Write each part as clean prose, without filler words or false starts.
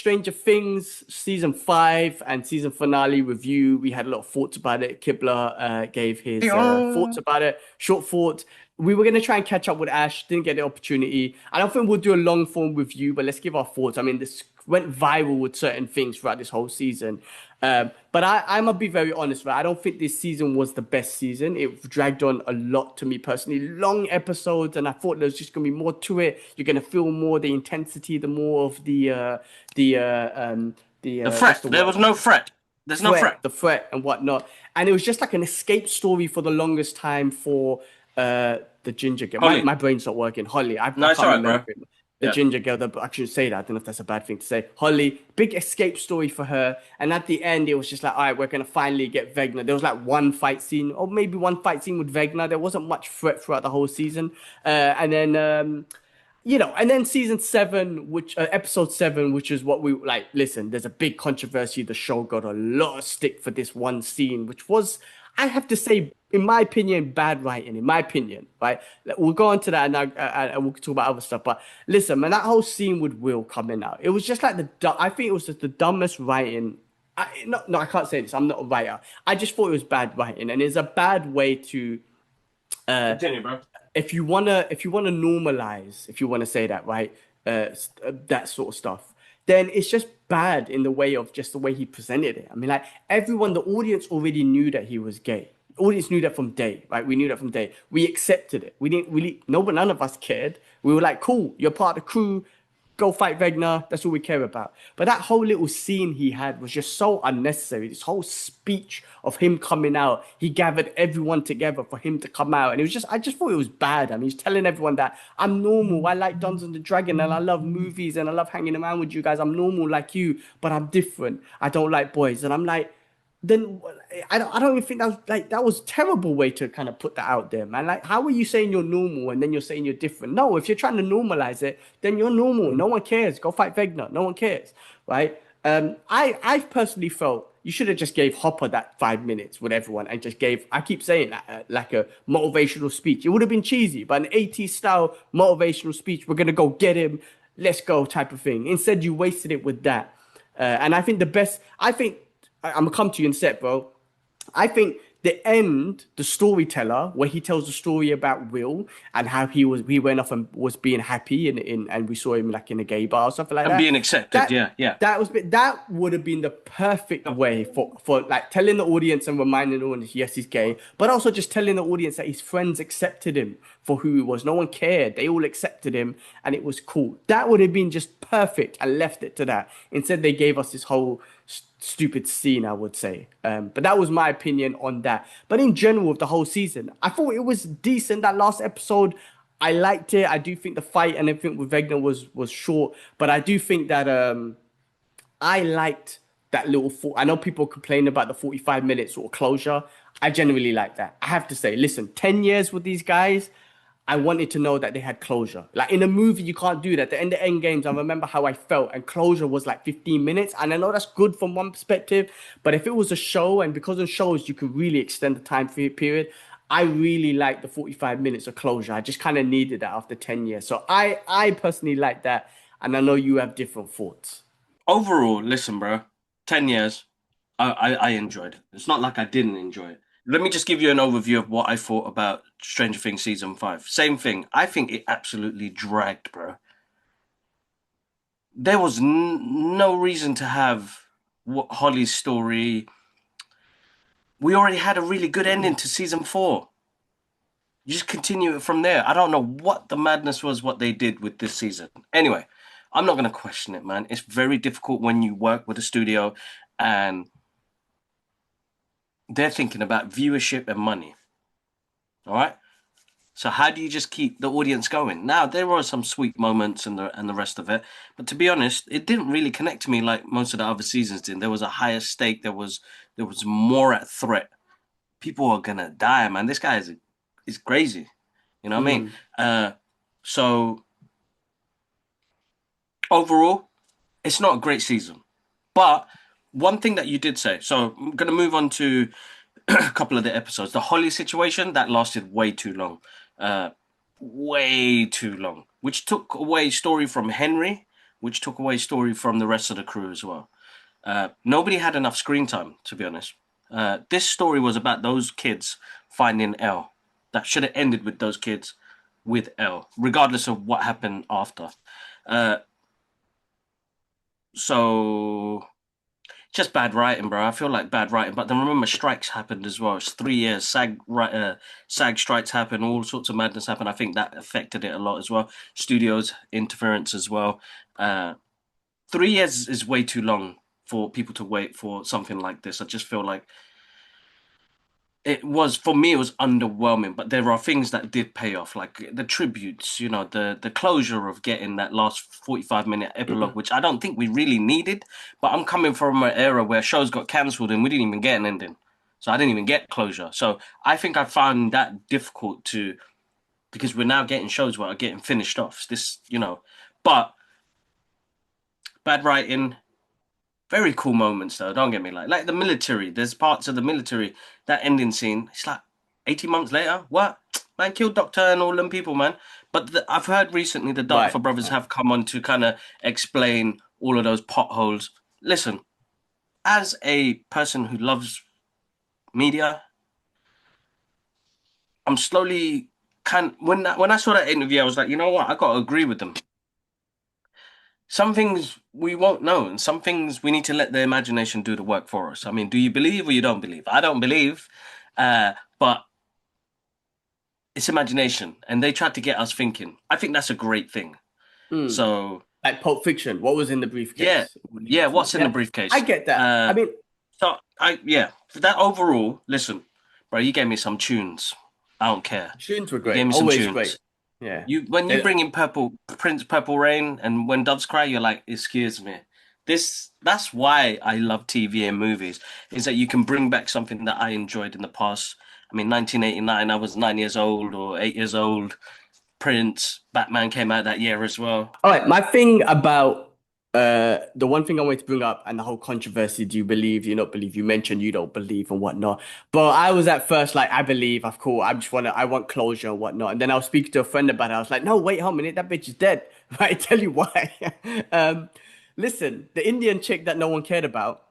Stranger Things season 5 and season finale review. We had a lot of thoughts about it. Kibler gave his thoughts about it, short thoughts. We were going to try and catch up with Ash, didn't get the opportunity. I don't think we'll do a long form review, but let's give our thoughts. I mean, this went viral with certain things throughout this whole season. But I'm gonna be very honest, right? I don't think this season was the best season. It dragged on a lot to me personally. Long episodes, and I thought there was just gonna be more to it. You're gonna feel more the intensity, the more of the what's threat. the There word? was no threat. There's no Threat, threat. the threat and whatnot. And it was just like an escape story for the longest time for the ginger girl. My, Holly. my brain's not working. Holly, I No, it's can't all right, remember bro. it. The Yeah. ginger girl, I shouldn't say that. I don't know if that's a bad thing to say. Holly, big escape story for her. And at the end, it was just like, all right, we're going to finally get Vecna. There was like one fight scene, or maybe one fight scene with Vecna. There wasn't much threat throughout the whole season. And then and then season 7, which episode 7, which is what we like. Listen, there's a big controversy. The show got a lot of stick for this one scene, which was, I have to say, in my opinion, bad writing. In my opinion, right? We'll go on to that, and we'll talk about other stuff. But listen, man, that whole scene with Will coming out, it was just like I think it was just the dumbest writing. No, I can't say this. I'm not a writer. I just thought it was bad writing, and it's a bad way to Continue, bro. if you wanna normalize, if you wanna say that, right, that sort of stuff, then it's just bad in the way of just the way he presented it. I mean, like everyone, the audience already knew that he was gay. The audience knew that from day, right? We knew that from day. We accepted it. We didn't really, no, but none of us cared. We were like, cool, you're part of the crew. Go fight Vecna. That's all we care about. But that whole little scene he had was just so unnecessary. This whole speech of him coming out, he gathered everyone together for him to come out, and it was just, I just thought it was bad. I mean, he's telling everyone that I'm normal. I like Dungeons and Dragons, and I love movies, and I love hanging around with you guys. I'm normal like you, but I'm different. I don't like boys, and I'm like, then I don't even think that was a terrible way to kind of put that out there, man. Like, how are you saying you're normal and then you're saying you're different? No, if you're trying to normalize it, then you're normal. No one cares. Go fight Vecna. No one cares, right? I personally felt you should have just gave Hopper that 5 minutes with everyone and just gave. I keep saying that like a motivational speech. It would have been cheesy, but an 80s style motivational speech. We're gonna go get him. Let's go type of thing. Instead, you wasted it with that. And I think the best. I think I'm gonna come to you in a sec, bro. I think the end, the storyteller, where he tells the story about Will and how he went off and was being happy and we saw him like in a gay bar or something like And that. being accepted. That Yeah, yeah. that would have been the perfect way for like telling the audience and reminding the audience, yes, he's gay, but also just telling the audience that his friends accepted him for who he was. No one cared. They all accepted him and it was cool. That would have been just perfect and left it to that. Instead, they gave us this whole stupid scene, I would say. But that was my opinion on that. But in general, of the whole season, I thought it was decent. That last episode, I liked it. I do think the fight and everything with Vecna was short, but I do think that I liked that little. I know people complain about the 45 minute sort of closure. I genuinely like that. I have to say, listen, 10 years with these guys. I wanted to know that they had closure. Like in a movie, you can't do that. The end games, I remember how I felt, and closure was like 15 minutes. And I know that's good from one perspective, but if it was a show, and because of shows, you could really extend the time period. I really like the 45 minutes of closure. I just kind of needed that after 10 years. So I personally like that. And I know you have different thoughts. Overall, listen, bro. 10 years, I enjoyed it. It's not like I didn't enjoy it. Let me just give you an overview of what I thought about Stranger Things season 5. Same thing. I think it absolutely dragged, bro. There was no reason to have Holly's story. We already had a really good ending to season 4. You just continue it from there. I don't know what the madness was, what they did with this season. Anyway, I'm not going to question it, man. It's very difficult when you work with a studio and they're thinking about viewership and money. All right? So how do you just keep the audience going? Now, there were some sweet moments and the rest of it. But to be honest, it didn't really connect to me like most of the other seasons did. There was a higher stake. There was more at threat. People are going to die, man. This guy is crazy. You know what I mean? So overall, it's not a great season. But one thing that you did say, so I'm going to move on to a couple of the episodes. The Holly situation, that lasted way too long. Way too long. Which took away story from Henry, which took away story from the rest of the crew as well. Nobody had enough screen time, to be honest. This story was about those kids finding L. That should have ended with those kids with L, regardless of what happened after. Uh, so just bad writing, bro. I feel like bad writing. But then remember, strikes happened as well. It's 3 years. SAG strikes happened. All sorts of madness happened. I think that affected it a lot as well. Studios interference as well. 3 years is way too long for people to wait for something like this. I just feel like it was, for me, it was underwhelming. But there are things that did pay off, like the tributes, the closure of getting that last 45-minute epilogue, which I don't think we really needed. But I'm coming from an era where shows got cancelled and we didn't even get an ending. So I didn't even get closure. So I think I found that difficult because we're now getting shows where are getting finished off. But bad writing. Very cool moments though, don't get me like the military. There's parts of the military, that ending scene. It's like 18 months later. What? Man killed Doctor and all them people, man. But I've heard recently the Right. Duffer brothers have come on to kind of explain all of those potholes. Listen, as a person who loves media, I'm slowly when I saw that interview, I was like, you know what? I got to agree with them. Some things we won't know, and some things we need to let the imagination do the work for us. I mean, do you believe or you don't believe? I don't believe, but it's imagination, and they tried to get us thinking. I think that's a great thing. So, Like Pulp Fiction, what was in the yeah, briefcase? yeah. What's in the Yeah, I briefcase? get that. I mean, For that overall, listen, bro, you gave me some tunes. I don't care. tunes were You gave great, me some always great. tunes. Yeah. When you They- bring in Purple Rain, and When Doves Cry, you're like, excuse me. That's why I love TV and movies, is that you can bring back something that I enjoyed in the past. I mean, 1989, I was 9 years old or 8 years old. Prince, Batman came out that year as well. All right, my thing about the one thing I wanted to bring up and the whole controversy, do you believe, do you not believe? You mentioned you don't believe and whatnot. But I was at first like, I believe, of course, I want closure and whatnot. And then I was speaking to a friend about it. I was like, no, wait a minute, that bitch is dead. Right? I tell you why. Um, listen, the Indian chick that no one cared about,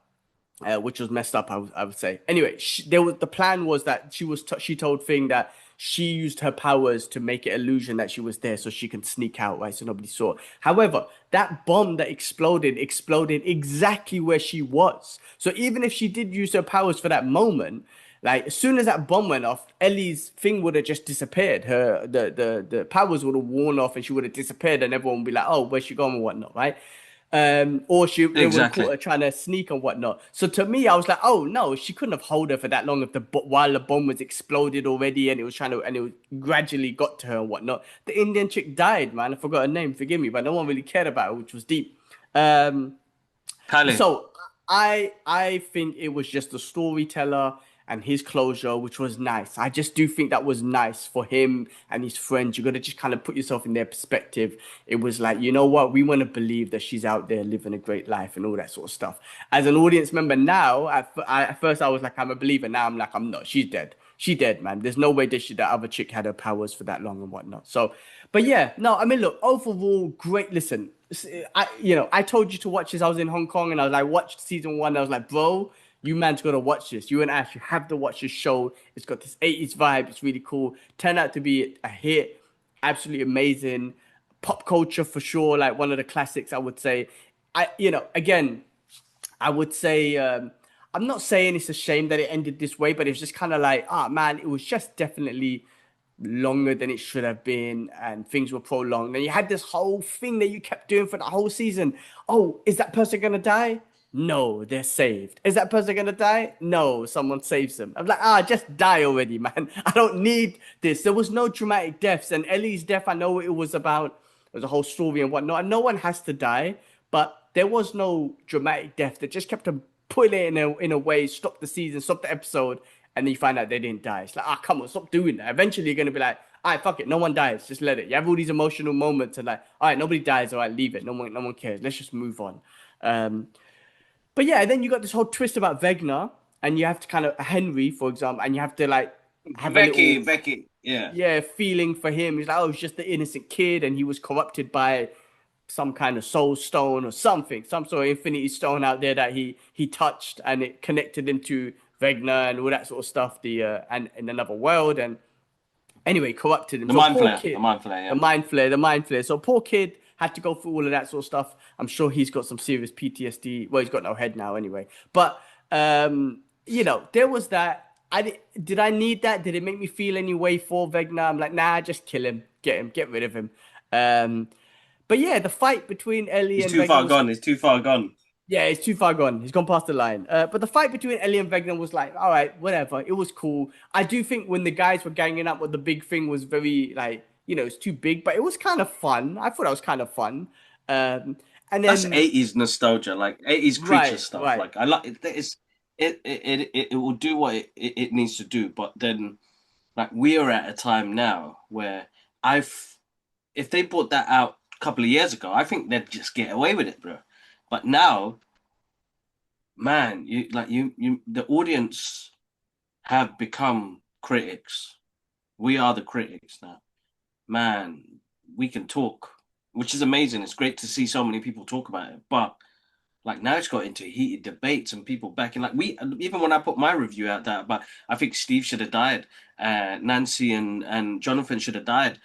which was messed up, I would say. Anyway, the plan was that she told Thing that she used her powers to make it illusion that she was there so she can sneak out, right? So nobody saw. However, that bomb that exploded exactly where she was. So even if she did use her powers for that moment, like as soon as that bomb went off, Ellie's thing would have just disappeared. The powers would have worn off and she would have disappeared, and everyone would be like, "Oh, where's she gone?" and whatnot, right? Or they would have caught Exactly. her trying to sneak and whatnot. So to me, I was like, oh no, she couldn't have held her for that long if while the bomb was exploded already and it gradually got to her and whatnot. The Indian chick died, man. I forgot her name, forgive me, but no one really cared about her, which was deep. Um, Kylie, so I think it was just the storyteller and his closure, which was nice. I just do think that was nice for him and his friends. You got to just kind of put yourself in their perspective. It was like, you know what, we want to believe that she's out there living a great life and all that sort of stuff. As an audience member now, at first I was like, I'm a believer. Now I'm like, I'm not. She's dead. She dead, man. There's no way that other chick had her powers for that long and whatnot. So, but yeah, no, I mean, look, overall, great. Listen, I told you to watch this. I was in Hong Kong and I was like, watched season one. I was like, bro, you man's got to watch this. You and Ash, you have to watch this show. It's got this 80s vibe. It's really cool. Turned out to be a hit. Absolutely amazing. Pop culture for sure. Like one of the classics, I would say. Again, I would say I'm not saying it's a shame that it ended this way, but it's just kind of like, ah, man, it was just definitely longer than it should have been, and things were prolonged. And you had this whole thing that you kept doing for the whole season. Oh, is that person gonna die? No, they're saved. Is that person gonna die? No, someone saves them. I'm like, just die already, man. I don't need this. There was no dramatic deaths, and Ellie's death, I know it was about, it was a whole story and whatnot. And no one has to die, but there was no dramatic death. They just kept to put it in a way, stop the season, stop the episode, and then you find out they didn't die. It's like, come on, stop doing that. Eventually, you're gonna be like, all right, fuck it, no one dies, just let it. You have all these emotional moments, and like, all right, nobody dies, all right, leave it. No one cares. Let's just move on. Um, but yeah, then you got this whole twist about Vecna, and you have to kind of Henry, for example, and you have to like have a little Becky, yeah. yeah feeling for him. He's like, oh, he's just the innocent kid, and he was corrupted by some kind of soul stone or something, some sort of infinity stone out there that he touched, and it connected him to Vecna and all that sort of stuff. The and in another world, and anyway, corrupted him. The So mind poor flare, the kid, mind flare, the yeah. mind flare, the mind flare. So poor kid had to go through all of that sort of stuff. I'm sure he's got some serious PTSD. Well, he's got no head now anyway. But there was that. Did I need that? Did it make me feel any way for Vecna? I'm like, nah, just kill him, get rid of him. Um, but yeah, the fight between Ellie He's and too Vecna far was gone. He's too far gone. yeah, it's too far gone. He's gone past the line. But the fight between Ellie and Vecna was like, all right, whatever. It was cool. I do think when the guys were ganging up with the big thing was very like, it's too big, but it was kind of fun. I thought that was kind of fun. And That's then 80s nostalgia, like 80s creature right, stuff. right, Like I like it. It will do what it needs to do, but then like we're at a time now where I've if they brought that out a couple of years ago, I think they'd just get away with it, bro. But now, man, the audience have become critics. We are the critics now. Man, we can talk, which is amazing. It's great to see so many people talk about it. But like now it's got into heated debates and people backing like we even when I put my review out that but I think Steve should have died, Nancy and Jonathan should have died.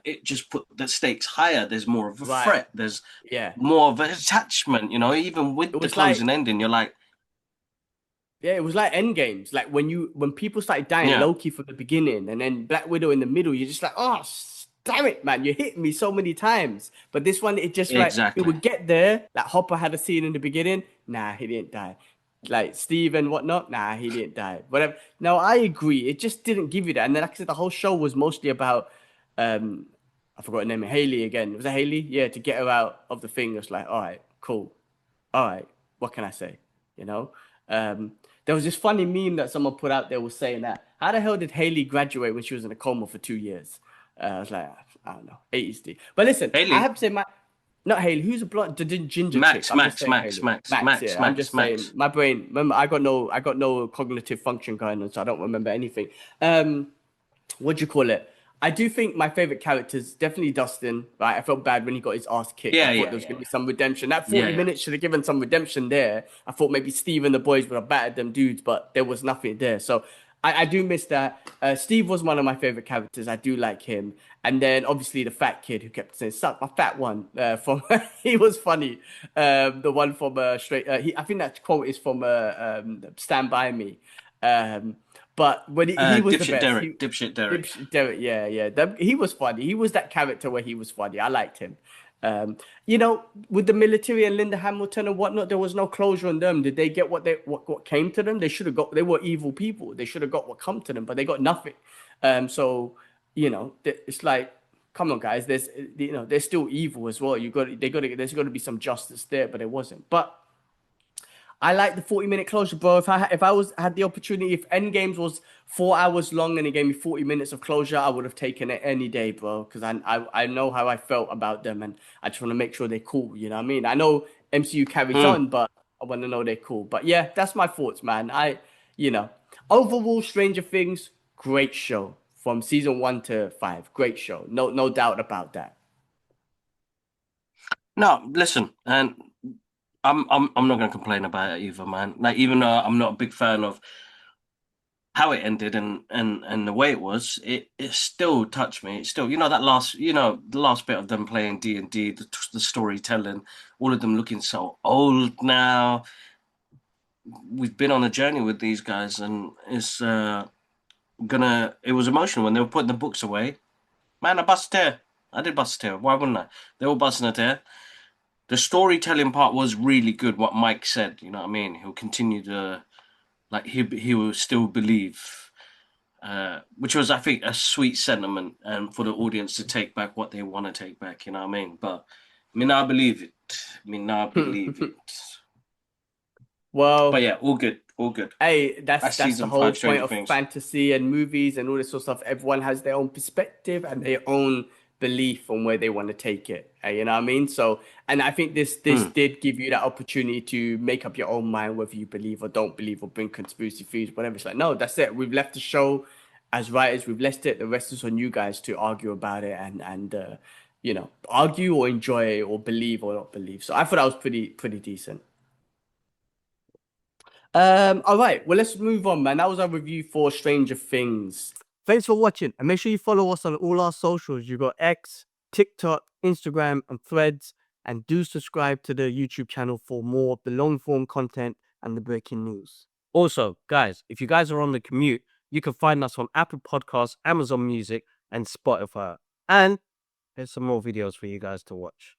It just put the stakes higher. There's more of a right. threat. There's Yeah. more of an attachment. Even It with the was like closing ending, you're like, Yeah, it was like end games. Like when people started dying yeah, Loki from the beginning and then Black Widow in the middle, you're just like, oh, damn it, man, you hit me so many times. But this one, it just like it exactly. would get there. Like Hopper had a scene in the beginning. Nah, he didn't die. Like Steve and whatnot. Nah, he didn't die. Whatever. Now I agree. It just didn't give you that. And then like I said, the whole show was mostly about um I forgot her name, Haley again. Was it Haley? Yeah, to get her out of the thing. It's like, all right, cool. All right, what can I say? You know, um, there was this funny meme that someone put out there was saying that how the hell did Haley graduate when she was in a coma for 2 years? I was like, I don't know, 80s D. But listen, I Haley, have to say my not Haley, who's a blonde, the ginger chick. I'm just saying Haley, Max. Yeah, I'm just saying Max. my brain. Remember, I got no cognitive function going on, so I don't remember anything. What do you call it? I do think my favorite character is definitely Dustin. Right, I felt bad when he got his ass kicked. I Yeah, thought yeah, there was yeah, gonna be yeah, some redemption. That yeah, 40 yeah. minutes should have given some redemption there. I thought maybe Steve and the boys would have battered them dudes, but there was nothing there. So I do miss that. Steve was one of my favorite characters. I do like him. And then obviously the fat kid who kept saying "suck my fat one" from he was funny. The one from straight. I think that quote is from Stand By Me. Um, but when he was the Dipshit best. Derek, dipshit Derek. Derek, yeah, yeah. He was funny. He was that character where he was funny. I liked him. With the military and Linda Hamilton and whatnot, there was no closure on them. Did they get what came to them? They should have got. They were evil people. They should have got what come to them, but they got nothing. So it's like, come on, guys. They're still evil as well. There's got to be some justice there, but it wasn't. But I like the 40-minute closure, bro. If I was had the opportunity, if Endgames was 4 hours long and it gave me 40 minutes of closure, I would have taken it any day, bro. Because I know how I felt about them, and I just want to make sure they're cool. You know what I mean? I know MCU carries Mm. on, but I want to know they're cool. But yeah, that's my thoughts, man. You know, overall, Stranger Things, great show from season 1 to 5, great show. No doubt about that. No, listen, and I'm not gonna complain about it either, man. Like even though I'm not a big fan of how it ended and the way it was, it still touched me. It still, that last, the last bit of them playing D&D, the storytelling, all of them looking so old now. We've been on a journey with these guys, and it's it was emotional when they were putting the books away. Man, I busted a tear. I did bust a tear. Why wouldn't I? They were busting a tear. The storytelling part was really good. What Mike said, you know what I mean. He'll continue to he will still believe, which was I think a sweet sentiment, and for the audience to take back what they want to take back. You know what I mean. But I mean, I believe it. I mean, I believe it. But Well, yeah, all good, all good. hey, That's that's the season whole five, point Stranger of Things. fantasy and movies and all this sort of stuff. Everyone has their own perspective and their own belief on where they want to take it. You know what I mean? So, and I think this Hmm. did give you that opportunity to make up your own mind whether you believe or don't believe or bring conspiracy theories, whatever. It's like, no, that's it. We've left the show as writers. We've left it. The rest is on you guys to argue about it and argue or enjoy or believe or not believe. So I thought that was pretty decent. All right, well, let's move on, man. That was our review for Stranger Things. Thanks for watching, and make sure you follow us on all our socials. You got X, TikTok, Instagram, and Threads, and do subscribe to the YouTube channel for more of the long form content and the breaking news. Also, guys, if you guys are on the commute, you can find us on Apple Podcasts, Amazon Music, and Spotify. And there's some more videos for you guys to watch.